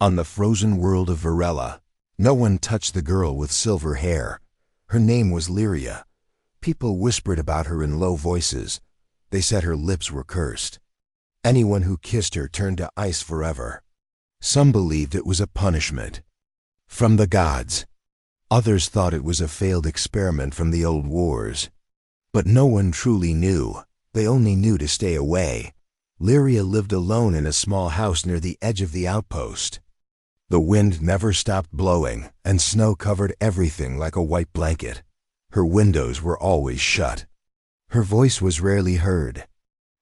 On the frozen world of Varela, no one touched the girl with silver hair. Her name was Lyria. People whispered about her in low voices. They said her lips were cursed. Anyone who kissed her turned to ice forever. Some believed it was a punishment from the gods. Others thought it was a failed experiment from the old wars. But no one truly knew. They only knew to stay away. Lyria lived alone in a small house near the edge of the outpost. The wind never stopped blowing, and snow covered everything like a white blanket. Her windows were always shut. Her voice was rarely heard.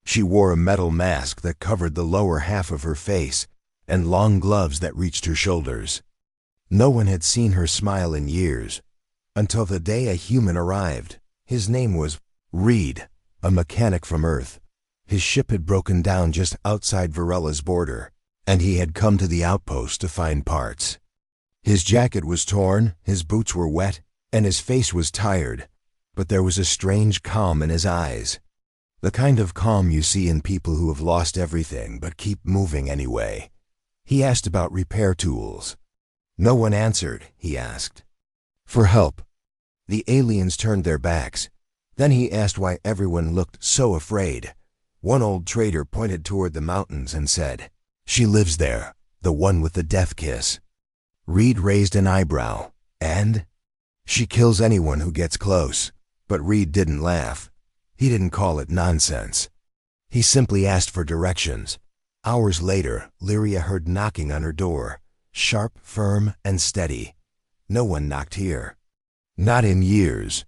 She wore a metal mask that covered the lower half of her face, and long gloves that reached her shoulders. No one had seen her smile in years, until the day a human arrived. His name was Reed, a mechanic from Earth. His ship had broken down just outside Varela's border, and he had come to the outpost to find parts. His jacket was torn, his boots were wet, and his face was tired, but there was a strange calm in his eyes. The kind of calm you see in people who have lost everything but keep moving anyway. He asked about repair tools. No one answered, he asked. For help. The aliens turned their backs. Then he asked why everyone looked so afraid. One old trader pointed toward the mountains and said, "She lives there, the one with the death kiss." Reed raised an eyebrow. And? "She kills anyone who gets close." But Reed didn't laugh. He didn't call it nonsense. He simply asked for directions. Hours later, Lyria heard knocking on her door. Sharp, firm, and steady. No one knocked here. Not in years.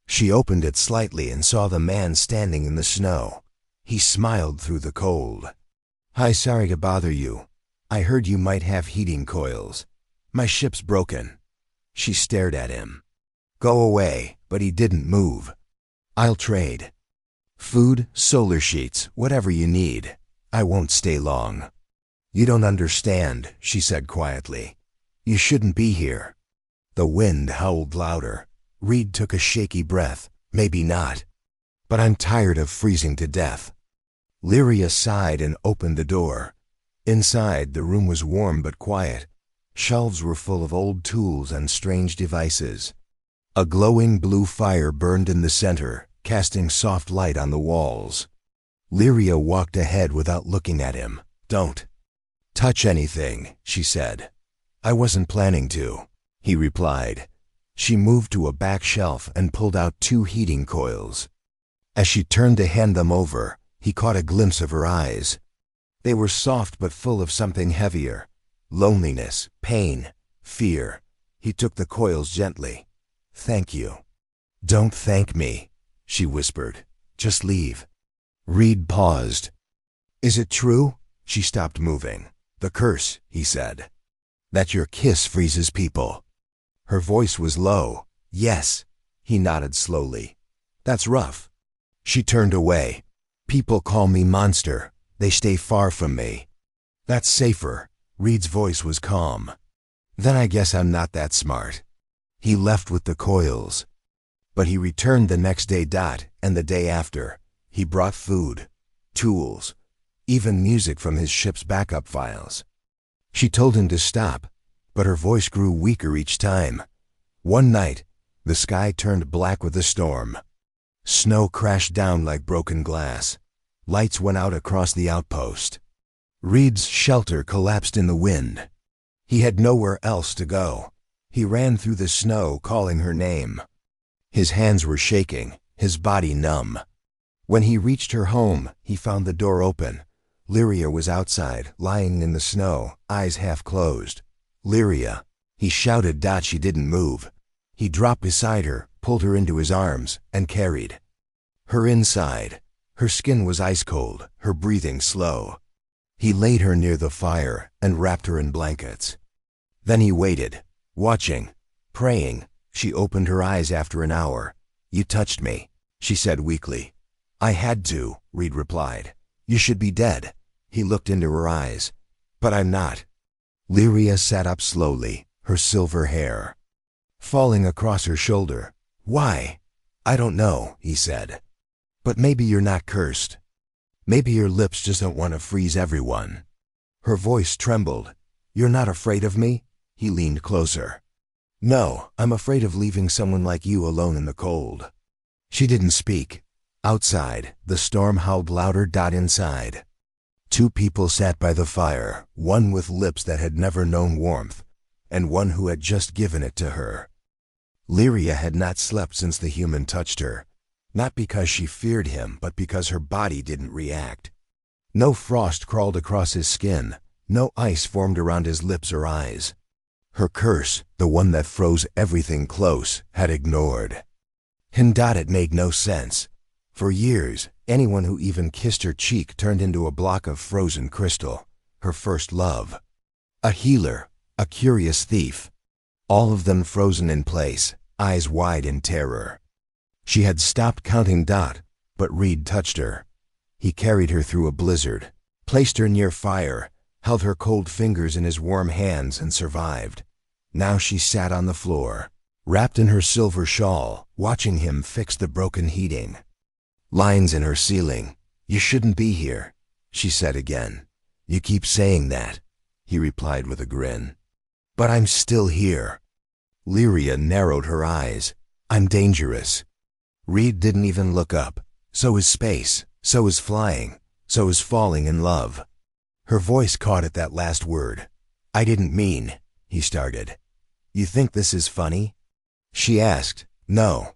She opened it slightly and saw the man standing in the snow. He smiled through the cold. "Hi, sorry to bother you. I heard you might have heating coils. My ship's broken." She stared at him. "Go away," but he didn't move. "I'll trade. Food, solar sheets, whatever you need. I won't stay long." "You don't understand," she said quietly. "You shouldn't be here." The wind howled louder. Reed took a shaky breath. "Maybe not. But I'm tired of freezing to death." Lyria sighed and opened the door. Inside, the room was warm but quiet. Shelves were full of old tools and strange devices. A glowing blue fire burned in the center, casting soft light on the walls. Lyria walked ahead without looking at him. "Don't touch anything," she said. "I wasn't planning to," he replied. She moved to a back shelf and pulled out 2 heating coils. As she turned to hand them over, he caught a glimpse of her eyes. They were soft but full of something heavier. Loneliness, pain, fear. He took the coils gently. "Thank you." "Don't thank me," she whispered. "Just leave." Reed paused. "Is it true?" She stopped moving. "The curse," he said. "That your kiss freezes people." Her voice was low. "Yes." He nodded slowly. "That's rough." She turned away. "People call me monster. They stay far from me." "That's safer." Reed's voice was calm. "Then I guess I'm not that smart." He left with the coils. But he returned the next day, and the day after. He brought food, tools, even music from his ship's backup files. She told him to stop, but her voice grew weaker each time. One night, the sky turned black with a storm. Snow crashed down like broken glass. Lights went out across the outpost. Reed's shelter collapsed in the wind. He had nowhere else to go. He ran through the snow, calling her name. His hands were shaking, his body numb. When he reached her home, he found the door open. Lyria was outside, lying in the snow, eyes half closed. "Lyria!" He shouted. She didn't move. He dropped beside her, pulled her into his arms, and carried her inside. Her skin was ice cold, her breathing slow. He laid her near the fire and wrapped her in blankets. Then he waited, watching, praying. She opened her eyes after an hour. "You touched me," she said weakly. "I had to," Reed replied. "You should be dead." He looked into her eyes. "But I'm not." Lyria sat up slowly, her silver hair falling across her shoulder. "Why?" "I don't know," he said. "But maybe you're not cursed. Maybe your lips just don't want to freeze everyone." Her voice trembled. You're not afraid of me? He leaned closer. No, I'm afraid of leaving someone like you alone in the cold. She didn't speak. Outside, the storm howled louder. Inside. Two people sat by the fire, one with lips that had never known warmth, and one who had just given it to her. Lyria had not slept since the human touched her, not because she feared him, but because her body didn't react. No frost crawled across his skin, no ice formed around his lips or eyes. Her curse, the one that froze everything close, had ignored. It made no sense. For years, anyone who even kissed her cheek turned into a block of frozen crystal, her first love. A healer, a curious thief. All of them frozen in place, eyes wide in terror. She had stopped counting. But Reed touched her. He carried her through a blizzard, placed her near fire, held her cold fingers in his warm hands and survived. Now she sat on the floor, wrapped in her silver shawl, watching him fix the broken heating. Lines in her ceiling. You shouldn't be here, she said again. You keep saying that, he replied with a grin. But I'm still here. Lyria narrowed her eyes. I'm dangerous. Reed didn't even look up. So is space, so is flying, so is falling in love. Her voice caught at that last word. I didn't mean, he started. You think this is funny? She asked. No.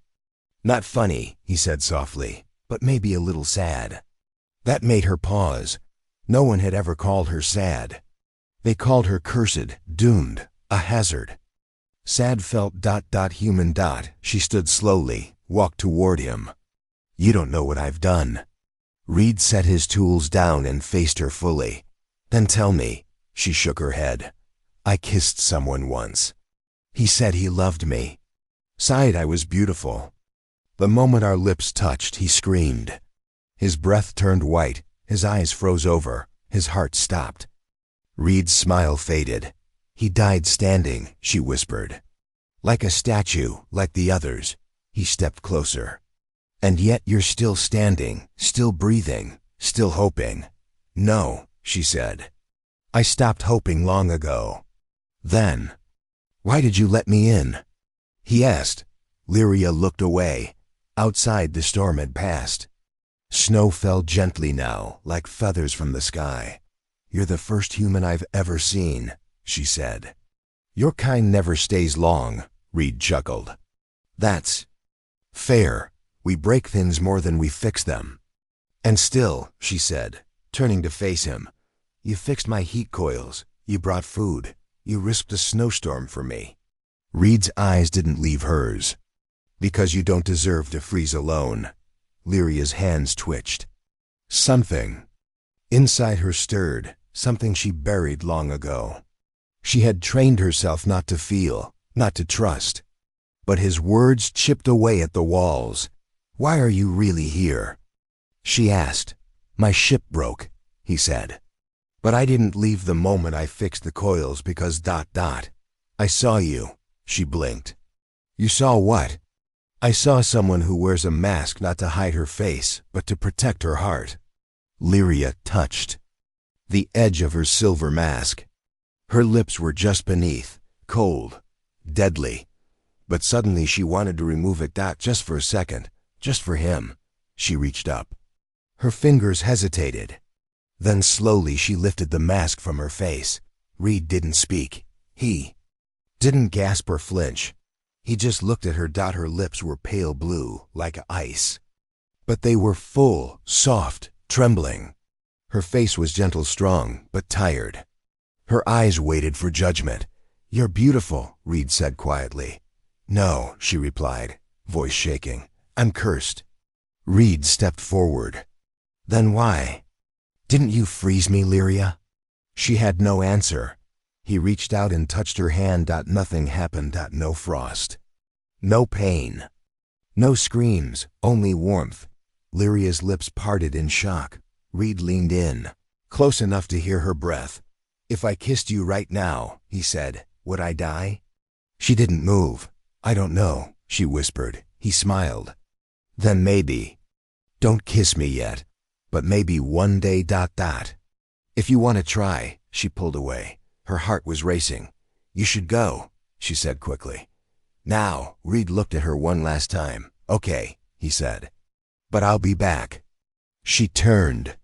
Not funny, he said softly, but maybe a little sad. That made her pause. No one had ever called her sad. They called her cursed, doomed, a hazard. Sad felt. Human. She stood slowly, walked toward him. You don't know what I've done. Reed set his tools down and faced her fully. Then tell me. She shook her head. I kissed someone once. He said he loved me. Sighed I was beautiful. The moment our lips touched, he screamed. His breath turned white, his eyes froze over, his heart stopped. Reed's smile faded. He died standing, she whispered. Like a statue, like the others. He stepped closer. And yet you're still standing, still breathing, still hoping. No, she said. I stopped hoping long ago. Then. Why did you let me in? He asked. Lyria looked away. Outside the storm had passed. Snow fell gently now, like feathers from the sky. You're the first human I've ever seen, she said. Your kind never stays long, Reed chuckled. That's fair. We break things more than we fix them. And still, she said, turning to face him, you fixed my heat coils, you brought food, you risked a snowstorm for me. Reed's eyes didn't leave hers. Because you don't deserve to freeze alone. Lyria's hands twitched. Something inside her stirred, something she buried long ago. She had trained herself not to feel, not to trust. But his words chipped away at the walls. Why are you really here? She asked. My ship broke, he said. But I didn't leave the moment I fixed the coils because ... I saw you, she blinked. You saw what? I saw someone who wears a mask not to hide her face, but to protect her heart. Lyria touched the edge of her silver mask. Her lips were just beneath, cold, deadly. But suddenly she wanted to remove it. Just for a second, just for him. She reached up. Her fingers hesitated. Then slowly she lifted the mask from her face. Reed didn't speak. He didn't gasp or flinch. He just looked at her. Her lips were pale blue, like ice. But they were full, soft, trembling. Her face was gentle, strong, but tired. Her eyes waited for judgment. You're beautiful, Reed said quietly. No, she replied, voice shaking. I'm cursed. Reed stepped forward. Then why? Didn't you freeze me, Lyria? She had no answer. He reached out and touched her hand. Nothing happened. No frost. No pain. No screams, only warmth. Lyria's lips parted in shock. Reed leaned in, close enough to hear her breath. If I kissed you right now, he said, would I die? She didn't move. I don't know, she whispered. He smiled. Then maybe. Don't kiss me yet, but maybe one day. If you want to try, she pulled away. Her heart was racing. "You should go," she said quickly. "Now." Reed looked at her one last time. "Okay," he said. "But I'll be back." She turned,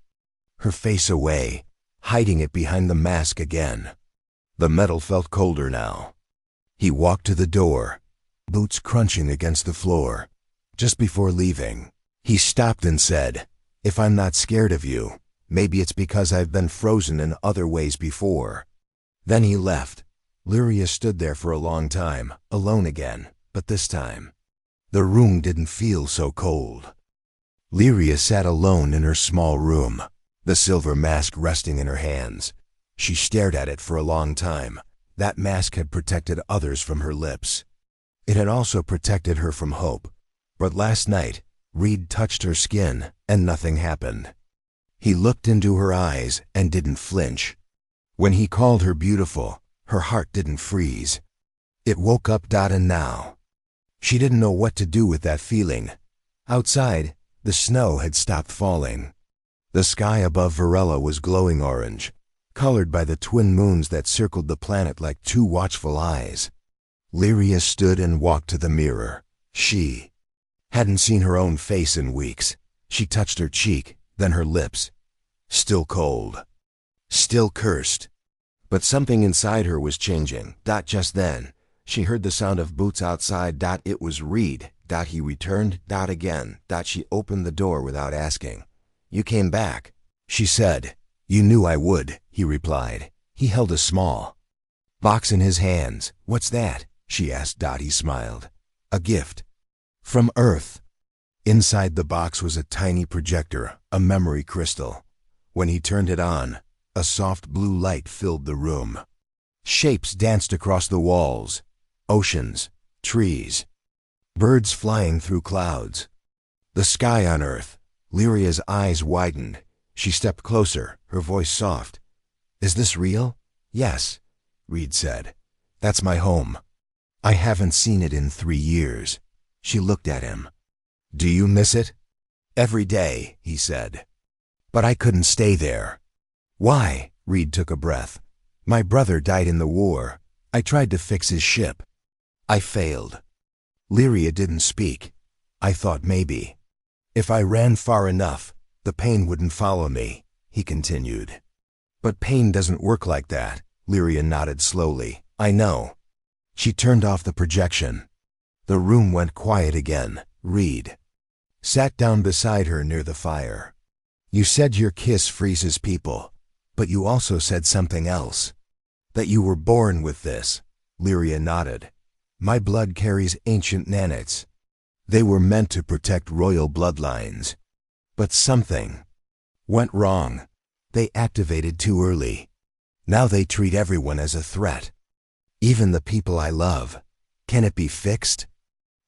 her face away, hiding it behind the mask again. The metal felt colder now. He walked to the door, boots crunching against the floor. Just before leaving, he stopped and said, "If I'm not scared of you, maybe it's because I've been frozen in other ways before." Then he left. Lyria stood there for a long time, alone again, but this time, the room didn't feel so cold. Lyria sat alone in her small room, the silver mask resting in her hands. She stared at it for a long time. That mask had protected others from her lips. It had also protected her from hope. But last night, Reed touched her skin, and nothing happened. He looked into her eyes and didn't flinch. When he called her beautiful, her heart didn't freeze. It woke up. And now, she didn't know what to do with that feeling. Outside, the snow had stopped falling. The sky above Varela was glowing orange, colored by the twin moons that circled the planet like two watchful eyes. Lyria stood and walked to the mirror. She hadn't seen her own face in weeks. She touched her cheek, then her lips. Still cold. Still cursed. But something inside her was changing. Just then, she heard the sound of boots outside. It was Reed. He returned. Again. She opened the door without asking. "You came back," she said. "You knew I would," he replied. He held a small box in his hands. "What's that?" she asked. He smiled. "A gift. From Earth." Inside the box was a tiny projector, a memory crystal. When he turned it on, a soft blue light filled the room. Shapes danced across the walls. Oceans, trees, birds flying through clouds. The sky on Earth. Lyria's eyes widened. She stepped closer, her voice soft. "Is this real?" "Yes," Reed said. "That's my home. I haven't seen it in 3 years." She looked at him. "Do you miss it?" "Every day," he said. "But I couldn't stay there." "Why?" Reed took a breath. "My brother died in the war. I tried to fix his ship. I failed." Lyria didn't speak. "I thought maybe, if I ran far enough, the pain wouldn't follow me," he continued. "But pain doesn't work like that." Lyria nodded slowly. "I know." She turned off the projection. The room went quiet again. Reed sat down beside her near the fire. "You said your kiss freezes people, but you also said something else. That you were born with this." Lyria nodded. "My blood carries ancient nanites. They were meant to protect royal bloodlines. But something went wrong. They activated too early. Now they treat everyone as a threat. Even the people I love. Can it be fixed?"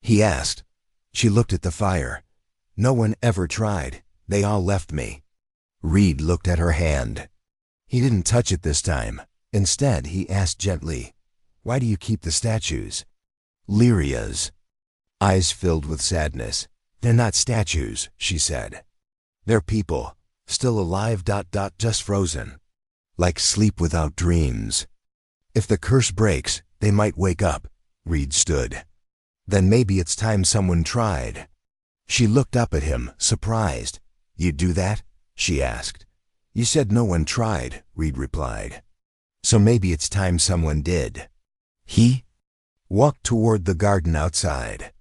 he asked. She looked at the fire. "No one ever tried. They all left me." Reed looked at her hand. He didn't touch it this time. Instead, he asked gently, "Why do you keep the statues?" Lyria's eyes filled with sadness. "They're not statues," she said. "They're people, still alive. Just frozen. Like sleep without dreams. If the curse breaks, they might wake up." Reed stood. "Then maybe it's time someone tried." She looked up at him, surprised. "You'd do that?" she asked. "You said no one tried," Reed replied. "So maybe it's time someone did." He walked toward the garden outside.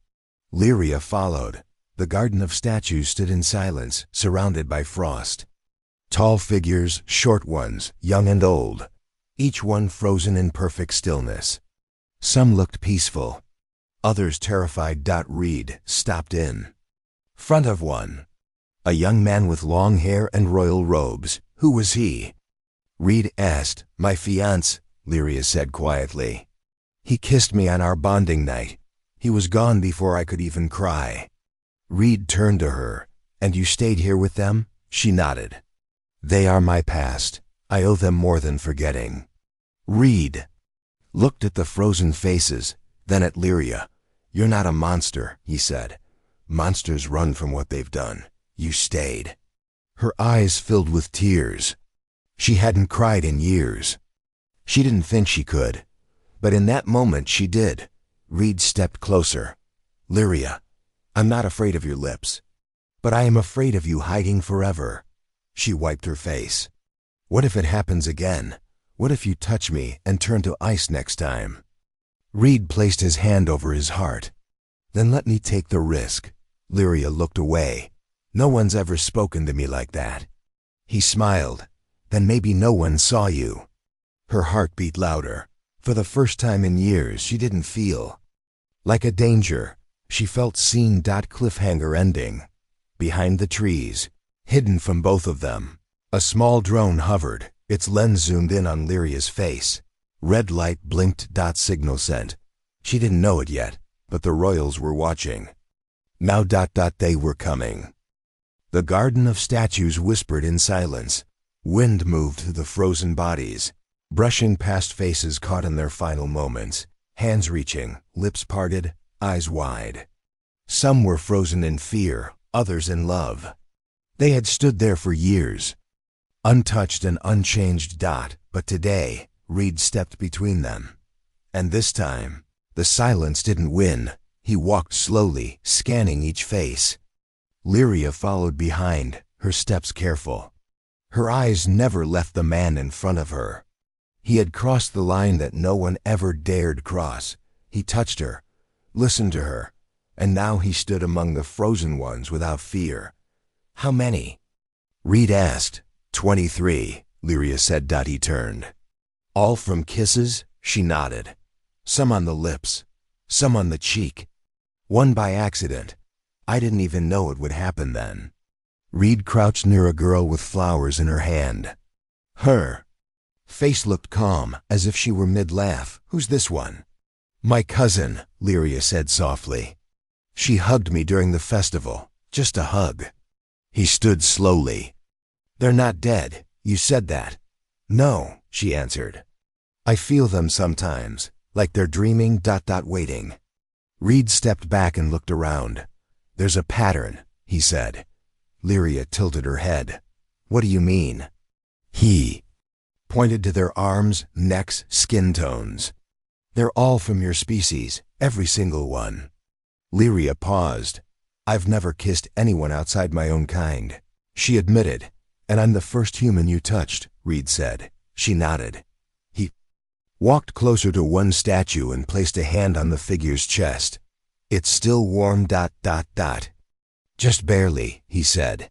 Lyria followed. The garden of statues stood in silence, surrounded by frost. Tall figures, short ones, young and old, each one frozen in perfect stillness. Some looked peaceful, others terrified. Reed stopped in front of one. A young man with long hair and royal robes. Who was he? Reed asked. "My fiancé," Lyria said quietly. "He kissed me on our bonding night. He was gone before I could even cry." Reed turned to her. "And you stayed here with them?" She nodded. "They are my past. I owe them more than forgetting." Reed looked at the frozen faces, then at Lyria. "You're not a monster," he said. "Monsters run from what they've done. You stayed." Her eyes filled with tears. She hadn't cried in years. She didn't think she could, but in that moment she did. Reed stepped closer. Lyria, I'm not afraid of your lips, but I am afraid of you hiding forever. She wiped her face. What if it happens again? What if you touch me and turn to ice next time? Reed placed his hand over his heart. Then let me take the risk. Lyria looked away. No one's ever spoken to me like that. He smiled. Then maybe no one saw you. Her heart beat louder. For the first time in years, she didn't feel like a danger. She felt seen. Cliffhanger ending. Behind the trees, hidden from both of them, a small drone hovered. Its lens zoomed in on Lyria's face. Red light blinked. Signal sent. She didn't know it yet, but the royals were watching. Now. They were coming. The garden of statues whispered in silence. Wind moved through the frozen bodies, brushing past faces caught in their final moments, hands reaching, lips parted, eyes wide. Some were frozen in fear, others in love. They had stood there for years, untouched and unchanged. But today, Reed stepped between them. And this time, the silence didn't win. He walked slowly, scanning each face. Lyria followed behind, her steps careful. Her eyes never left the man in front of her. He had crossed the line that no one ever dared cross. He touched her, listened to her, and now he stood among the frozen ones without fear. How many? Reed asked. 23, Lyria said. He turned. All from kisses? She nodded. Some on the lips, some on the cheek. One by accident. I didn't even know it would happen then. Reed crouched near a girl with flowers in her hand. Her face looked calm, as if she were mid-laugh. Who's this one? My cousin, Lyria said softly. She hugged me during the festival. Just a hug. He stood slowly. They're not dead. You said that. No, she answered. I feel them sometimes, like they're dreaming. Waiting. Reed stepped back and looked around. There's a pattern, he said. Lyria tilted her head. What do you mean? He pointed to their arms, necks, skin tones. They're all from your species, every single one. Lyria paused. I've never kissed anyone outside my own kind, she admitted. And I'm the first human you touched, Reed said. She nodded. He walked closer to one statue and placed a hand on the figure's chest. It's still warm. Just barely, he said.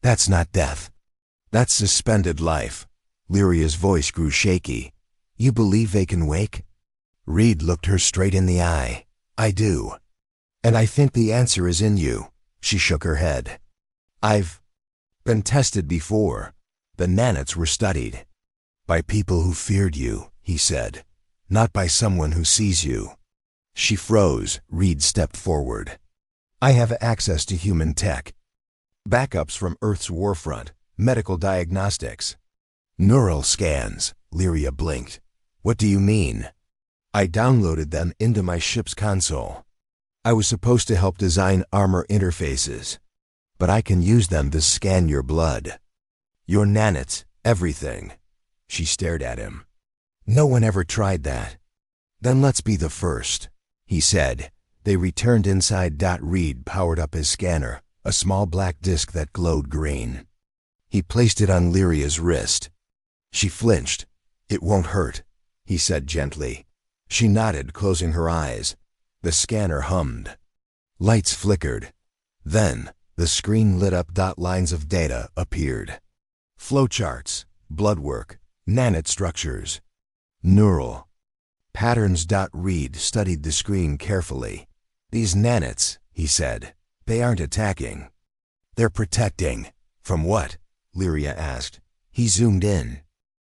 That's not death. That's suspended life. Lyria's voice grew shaky. You believe they can wake? Reed looked her straight in the eye. I do. And I think the answer is in you. She shook her head. I've been tested before. The nanites were studied. By people who feared you, he said. Not by someone who sees you. She froze. Reed stepped forward. I have access to human tech. Backups from Earth's warfront, medical diagnostics. Neural scans, Lyria blinked. What do you mean? I downloaded them into my ship's console. I was supposed to help design armor interfaces, but I can use them to scan your blood. Your nanites, everything. She stared at him. No one ever tried that. Then let's be the first, he said. They returned inside. Reed powered up his scanner, a small black disc that glowed green. He placed it on Lyria's wrist. She flinched. It won't hurt, he said gently. She nodded, closing her eyes. The scanner hummed. Lights flickered. Then, the screen lit up. Lines of data appeared. Flowcharts, bloodwork, nanite structures, neural patterns. Reed studied the screen carefully. These nanites, he said, they aren't attacking. They're protecting. From what? Lyria asked. He zoomed in.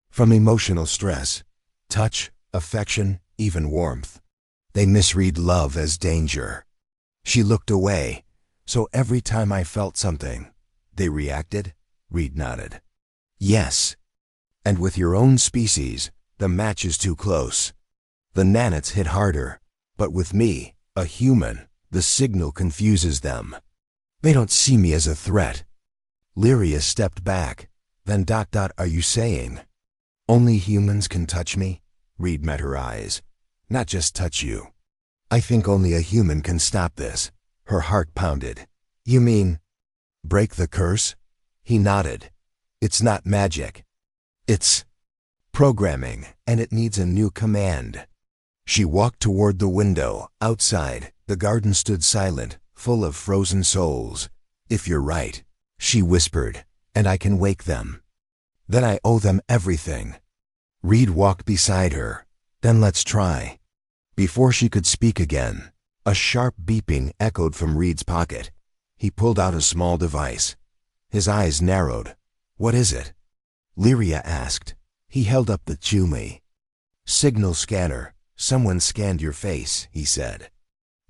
From emotional stress, touch, affection, even warmth. They misread love as danger. She looked away. So every time I felt something, they reacted? Reed nodded. Yes. And with your own species, the match is too close. The nanites hit harder, but with me, a human, the signal confuses them. They don't see me as a threat. Lyria stepped back. Then. Are you saying only humans can touch me? Reed met her eyes. Not just touch you. I think only a human can stop this. Her heart pounded. You mean break the curse? He nodded. It's not magic. It's programming, and it needs a new command. She walked toward the window. Outside, the garden stood silent, full of frozen souls. If you're right, she whispered, and I can wake them. Then I owe them everything. Reed walked beside her. Then let's try. Before she could speak again, a sharp beeping echoed from Reed's pocket. He pulled out a small device. His eyes narrowed. What is it? Lyria asked. He held up the Chumi. Signal scanner. Someone scanned your face, he said.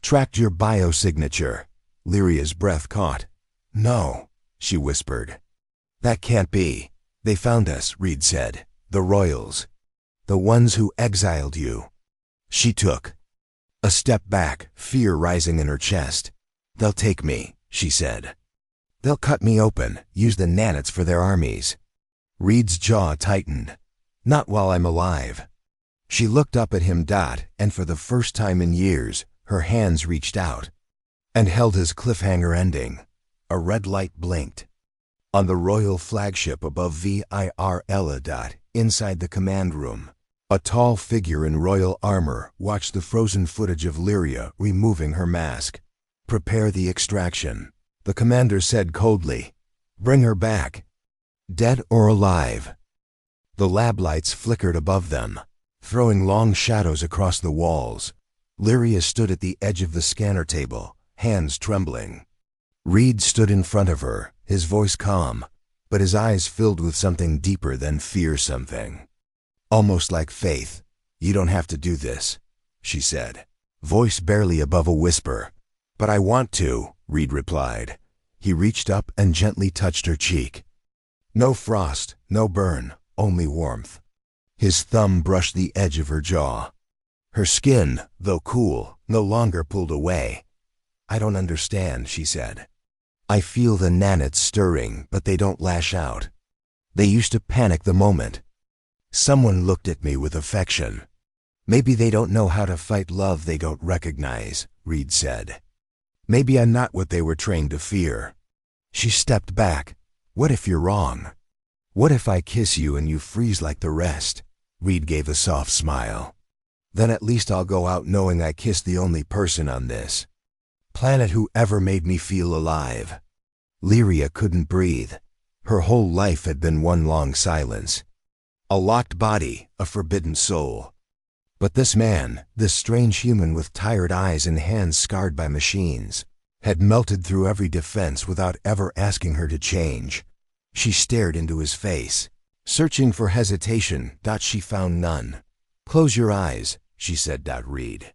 Tracked your biosignature. Lyria's breath caught. No, she whispered. That can't be. They found us, Reed said. The Royals. The ones who exiled you. She took a step back, fear rising in her chest. They'll take me, she said. They'll cut me open, use the nanits for their armies. Reed's jaw tightened. Not while I'm alive. She looked up at him, and for the first time in years, her hands reached out and held his cliffhanger ending. A red light blinked. On the royal flagship above Virla. Inside the command room, a tall figure in royal armor watched the frozen footage of Lyria removing her mask. Prepare the extraction, the commander said coldly. Bring her back. Dead or alive. The lab lights flickered above them, throwing long shadows across the walls. Lyria stood at the edge of the scanner table, hands trembling. Reed stood in front of her, his voice calm, but his eyes filled with something deeper than fear, something almost like faith. You don't have to do this, she said, voice barely above a whisper. But I want to, Reed replied. He reached up and gently touched her cheek. No frost, no burn, only warmth. His thumb brushed the edge of her jaw. Her skin, though cool, no longer pulled away. I don't understand, she said. I feel the nanits stirring, but they don't lash out. They used to panic the moment. Someone looked at me with affection. Maybe they don't know how to fight love they don't recognize, Reed said. Maybe I'm not what they were trained to fear. She stepped back. What if you're wrong? What if I kiss you and you freeze like the rest? Reed gave a soft smile. Then at least I'll go out knowing I kissed the only person on this planet who ever made me feel alive. Lyria couldn't breathe. Her whole life had been one long silence. A locked body, a forbidden soul. But this man, this strange human with tired eyes and hands scarred by machines, had melted through every defense without ever asking her to change. She stared into his face, searching for hesitation. She found none. Close your eyes, she said. Reed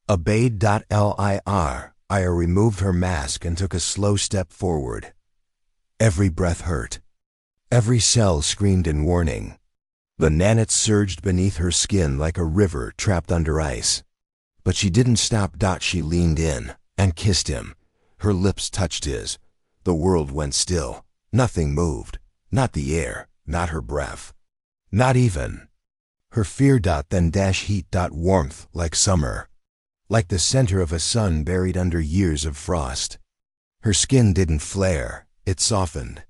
obeyed. Ira removed her mask and took a slow step forward. Every breath hurt. Every cell screamed in warning. The nanits surged beneath her skin like a river trapped under ice. But she didn't stop. She leaned in and kissed him. Her lips touched his. The world went still. Nothing moved. Not the air, not her breath. Not even her fear. Then heat. Warmth like summer. Like the center of a sun buried under years of frost. Her skin didn't flare, it softened.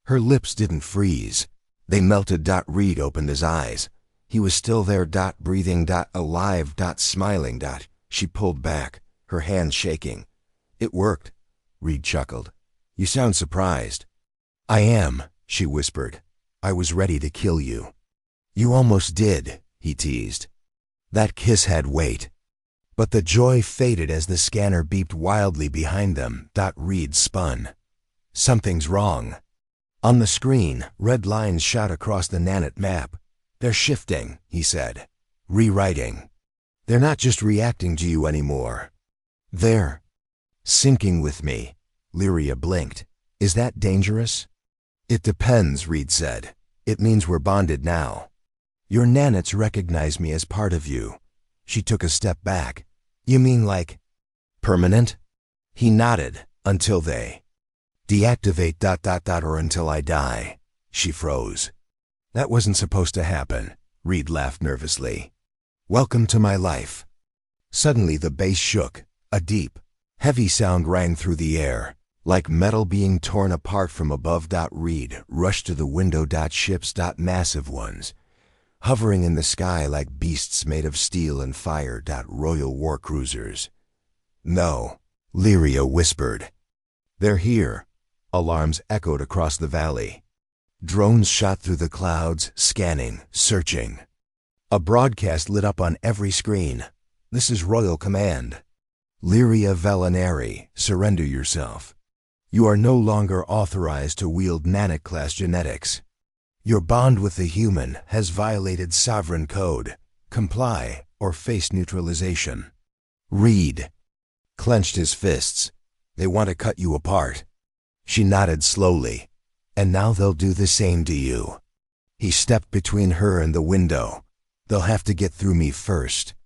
Her lips didn't freeze. They melted. Reed opened his eyes. He was still there. Breathing. Alive. Smiling. She pulled back, her hands shaking. It worked, Reed chuckled. You sound surprised. I am, she whispered. I was ready to kill you. You almost did, he teased. That kiss had weight. But the joy faded as the scanner beeped wildly behind them. Reed spun. Something's wrong. On the screen, red lines shot across the nanite map. They're shifting, he said. Rewriting. They're not just reacting to you anymore. They're syncing with me. Lyria blinked. Is that dangerous? It depends, Reed said. It means we're bonded now. Your nanits recognize me as part of you. She took a step back. You mean like permanent? He nodded. Until they deactivate. Or until I die. She froze. That wasn't supposed to happen. Reed laughed nervously. Welcome to my life. Suddenly the bass shook. A deep, heavy sound rang through the air, like metal being torn apart from above. Reed rushed to the window. Ships. Massive ones, hovering in the sky like beasts made of steel and fire. Royal war cruisers. No, Lyria whispered. They're here. Alarms echoed across the valley. Drones shot through the clouds, scanning, searching. A broadcast lit up on every screen. This is Royal Command. Lyria Velinari, surrender yourself. You are no longer authorized to wield Nanic-class genetics. Your bond with the human has violated sovereign code. Comply or face neutralization. Reed clenched his fists. They want to cut you apart. She nodded slowly. And now they'll do the same to you. He stepped between her and the window. They'll have to get through me first.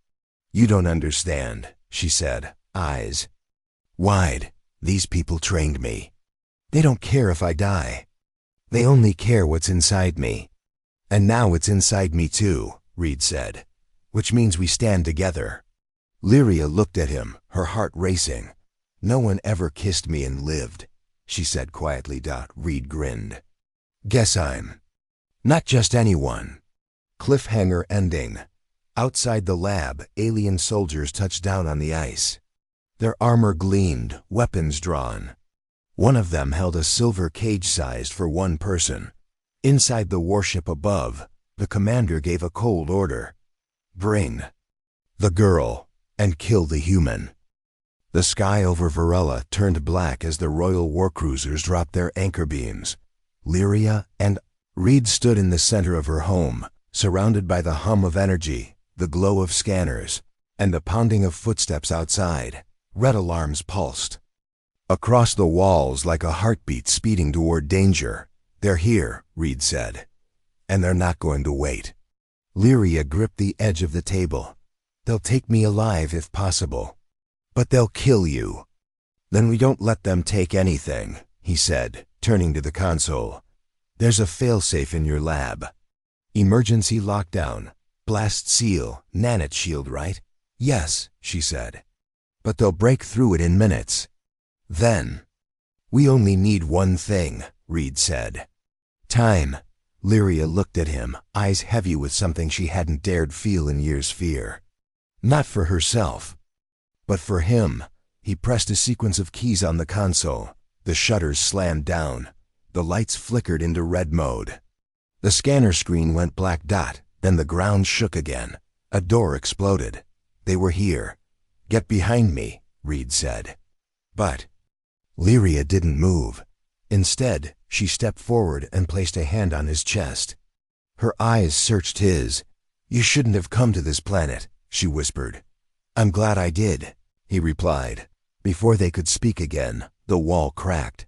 You don't understand, she said, eyes wide. These people trained me. They don't care if I die. They only care what's inside me. And now it's inside me too, Reed said, which means we stand together. Lyria looked at him, her heart racing. No one ever kissed me and lived, she said quietly. Reed grinned. Guess I'm not just anyone. Cliffhanger ending. Outside the lab, alien soldiers touched down on the ice. Their armor gleamed, weapons drawn. One of them held a silver cage sized for one person. Inside the warship above, the commander gave a cold order. Bring the girl and kill the human. The sky over Varela turned black as the royal warcruisers dropped their anchor beams. Lyria and Reed stood in the center of her home, surrounded by the hum of energy, the glow of scanners, and the pounding of footsteps outside. Red alarms pulsed. Across the walls like a heartbeat speeding toward danger. They're here, Reed said. And they're not going to wait. Lyria gripped the edge of the table. They'll take me alive if possible. But they'll kill you. Then we don't let them take anything, he said, turning to the console. There's a failsafe in your lab. Emergency lockdown, blast seal, nanite shield, right? Yes, she said. But they'll break through it in minutes. Then, we only need one thing, Reed said. Time. Lyria looked at him, eyes heavy with something she hadn't dared feel in years. Fear. Not for herself, but for him. He pressed a sequence of keys on the console. The shutters slammed down. The lights flickered into red mode. The scanner screen went black. Then the ground shook again. A door exploded. They were here. Get behind me, Reed said. But Lyria didn't move. Instead, she stepped forward and placed a hand on his chest. Her eyes searched his. You shouldn't have come to this planet, she whispered. I'm glad I did, he replied. Before they could speak again, the wall cracked.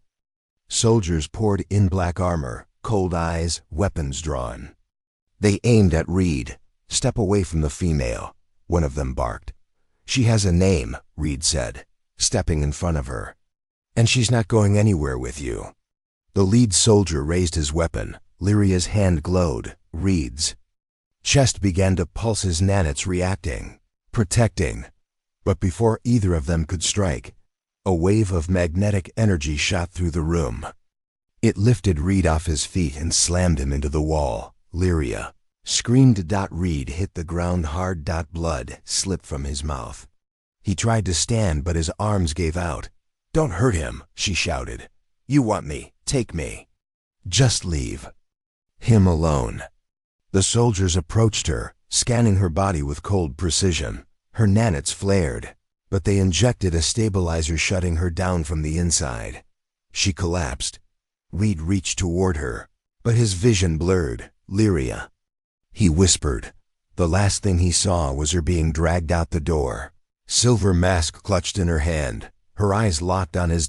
Soldiers poured in, black armor, cold eyes, weapons drawn. They aimed at Reed. Step away from the female, one of them barked. She has a name, Reed said, stepping in front of her. And she's not going anywhere with you. The lead soldier raised his weapon. Lyria's hand glowed. Reed's chest began to pulse, his nanites reacting, protecting. But before either of them could strike, a wave of magnetic energy shot through the room. It lifted Reed off his feet and slammed him into the wall. Lyria screamed. Reed hit the ground hard. Blood slipped from his mouth. He tried to stand, but his arms gave out. Don't hurt him, she shouted. You want me, take me. Just leave him alone. The soldiers approached her, scanning her body with cold precision. Her nanites flared, but they injected a stabilizer, shutting her down from the inside. She collapsed. Reed reached toward her, but his vision blurred. Lyria, he whispered. The last thing he saw was her being dragged out the door. Silver mask clutched in her hand, her eyes locked on his.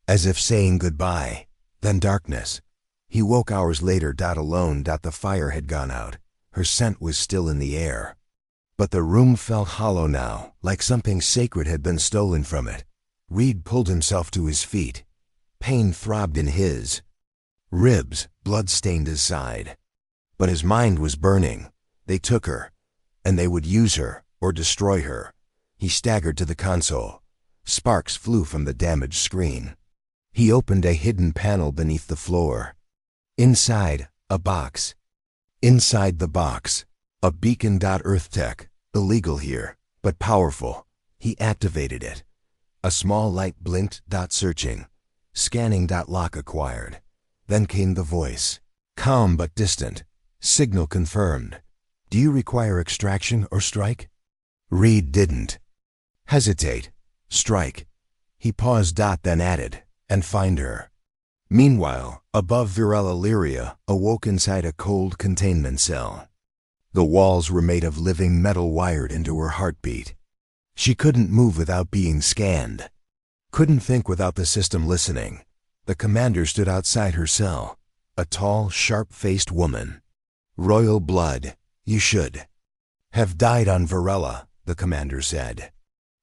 As if saying goodbye. Then darkness. He woke hours later. Alone. The fire had gone out. Her scent was still in the air. But the room felt hollow now, like something sacred had been stolen from it. Reed pulled himself to his feet. Pain throbbed in his ribs, blood stained his side. But his mind was burning. They took her, and they would use her or destroy her. He staggered to the console. Sparks flew from the damaged screen. He opened a hidden panel beneath the floor. Inside, a box. Inside the box, a beacon. Earth tech, illegal here, but powerful. He activated it. A small light blinked. Searching. Scanning. Lock acquired. Then came the voice. Calm but distant. Signal confirmed. Do you require extraction or strike? Reed didn't hesitate. Strike. He paused. Then added, and find her. Meanwhile, above, Virella Lyria awoke inside a cold containment cell. The walls were made of living metal wired into her heartbeat. She couldn't move without being scanned. Couldn't think without the system listening. The commander stood outside her cell. A tall, sharp-faced woman. Royal blood. You should have died on Virella, the commander said.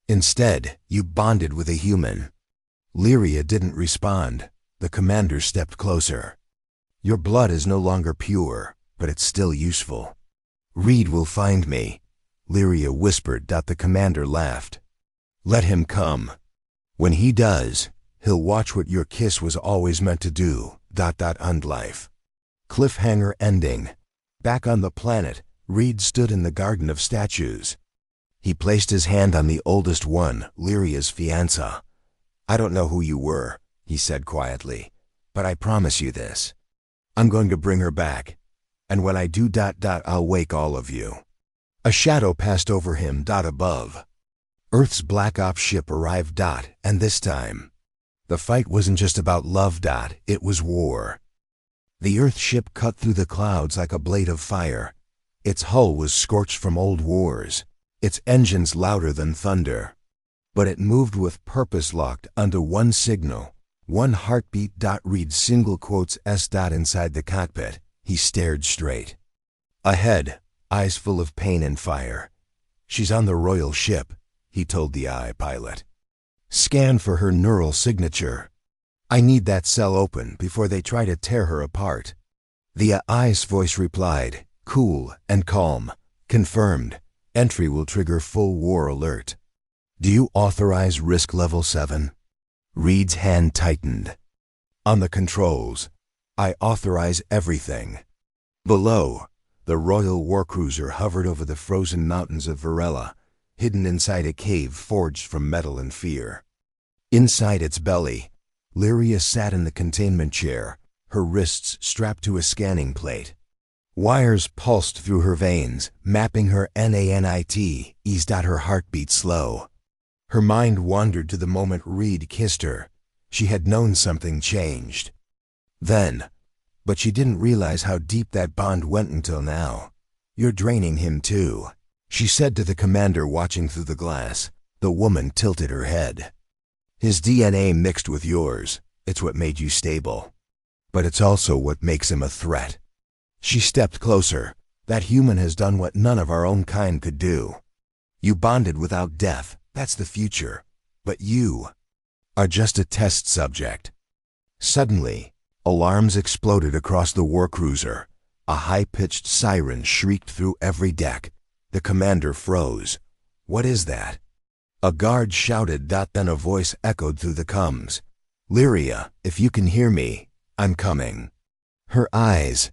Instead, you bonded with a human. Lyria didn't respond. The commander stepped closer. Your blood is no longer pure, but it's still useful. Reed will find me, Lyria whispered. The commander laughed. Let him come. When he does, he'll watch what your kiss was always meant to do. Life. Cliffhanger ending. Back on the planet, Reed stood in the garden of statues. He placed his hand on the oldest one, Lyria's fiancée. I don't know who you were, he said quietly, but I promise you this. I'm going to bring her back. And when I do, I'll wake all of you. A shadow passed over him. Above. Earth's Black Ops ship arrived. And this time, the fight wasn't just about love. It was war. The Earth ship cut through the clouds like a blade of fire. Its hull was scorched from old wars, its engines louder than thunder. But it moved with purpose, locked onto one signal, one heartbeat. Read single quotes S. Inside the cockpit, he stared straight ahead, eyes full of pain and fire. She's on the royal ship, he told the AI pilot. Scan for her neural signature. I need that cell open before they try to tear her apart. The AI's voice replied, cool and calm. Confirmed. Entry will trigger full war alert. Do you authorize risk level 7? Reed's hand tightened. On the controls, I authorize everything. Below, the royal warcruiser hovered over the frozen mountains of Virella, hidden inside a cave forged from metal and fear. Inside its belly, Lyria sat in the containment chair, her wrists strapped to a scanning plate. Wires pulsed through her veins, mapping her NANIT, eased out her heartbeat slow. Her mind wandered to the moment Reed kissed her. She had known something changed. Then, but she didn't realize how deep that bond went until now. You're draining him too, she said to the commander watching through the glass. The woman tilted her head. His DNA mixed with yours. It's what made you stable. But it's also what makes him a threat. She stepped closer. That human has done what none of our own kind could do. You bonded without death. That's the future. But you are just a test subject. Suddenly, alarms exploded across the warcruiser. A high-pitched siren shrieked through every deck. The commander froze. What is that? A guard shouted. Then a voice echoed through the comms. Lyria, if you can hear me, I'm coming. Her eyes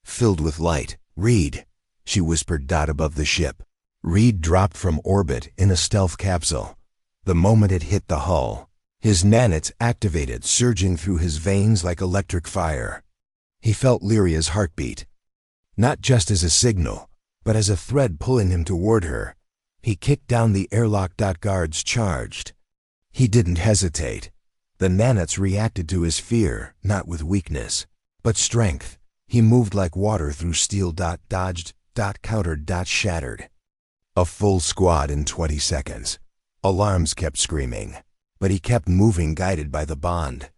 filled with light. Reed, she whispered. Above the ship, Reed dropped from orbit in a stealth capsule. The moment it hit the hull, his nanits activated, surging through his veins like electric fire. He felt Lyria's heartbeat, not just as a signal, but as a thread pulling him toward her. He kicked down the airlock. Guards charged. He didn't hesitate. The nanits reacted to his fear, not with weakness, but strength. He moved like water through steel. Dodged. Countered. Shattered. A full squad in 20 seconds. Alarms kept screaming, but he kept moving, guided by the bond.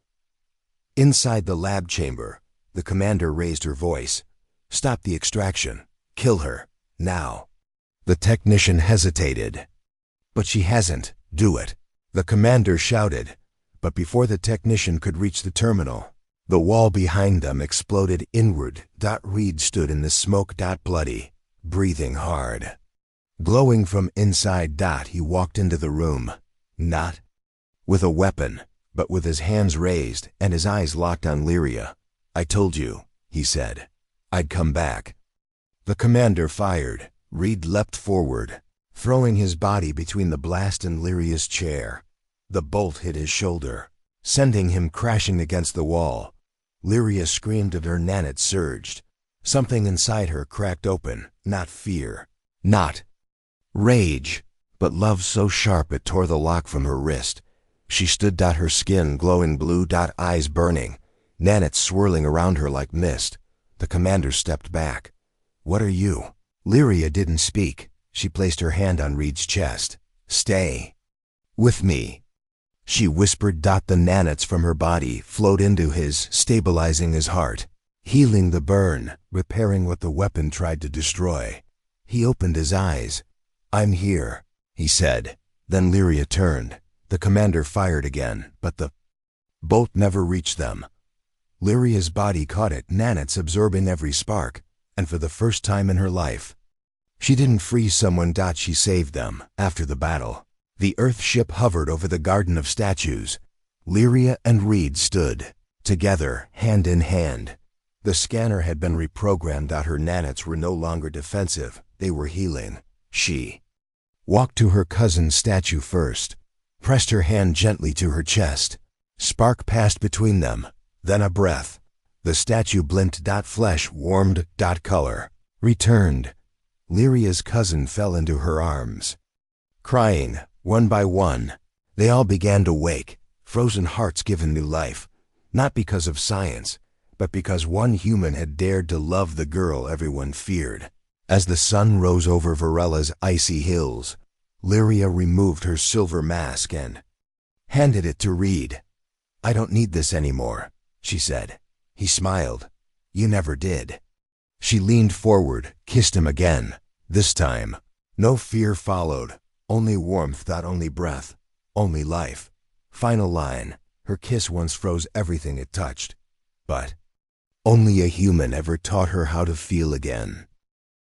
Inside the lab chamber, the commander raised her voice. Stop the extraction. Kill her. Now. The technician hesitated. But she hasn't. Do it. The commander shouted. But before the technician could reach the terminal, the wall behind them exploded inward. Reed stood in the smoke. Bloody, breathing hard. Glowing from inside, he walked into the room, not with a weapon, but with his hands raised and his eyes locked on Lyria. "I told you," he said, "I'd come back." The commander fired. Reed leapt forward, throwing his body between the blast and Lyria's chair. The bolt hit his shoulder, sending him crashing against the wall. Lyria screamed and her nanite surged. Something inside her cracked open, not fear, not rage, but love so sharp it tore the lock from her wrist. She stood, her skin glowing blue, eyes burning, nanites swirling around her like mist. The commander stepped back. "What are you?" Lyria didn't speak. She placed her hand on Reed's chest. "Stay with me," she whispered. The nanites from her body flowed into his, stabilizing his heart, healing the burn, repairing what the weapon tried to destroy. He opened his eyes. "I'm here," he said. Then Lyria turned. The commander fired again, but the bolt never reached them. Lyria's body caught it, nanites absorbing every spark, and for the first time in her life, she didn't freeze someone. She saved them. After the battle, the Earth ship hovered over the garden of statues. Lyria and Reed stood together, hand in hand. The scanner had been reprogrammed. Her nanites were no longer defensive, they were healing. She walked to her cousin's statue first, pressed her hand gently to her chest. Spark passed between them, then a breath. The statue blinked. Flesh warmed. Color returned. Lyria's cousin fell into her arms, crying. One by one, they all began to wake, frozen hearts given new life, not because of science, but because one human had dared to love the girl everyone feared. As the sun rose over Varella's icy hills, Lyria removed her silver mask and handed it to Reed. "I don't need this anymore," she said. He smiled. "You never did." She leaned forward, kissed him again. This time, no fear followed, only warmth. Only breath, only life. Final line, her kiss once froze everything it touched. But only a human ever taught her how to feel again.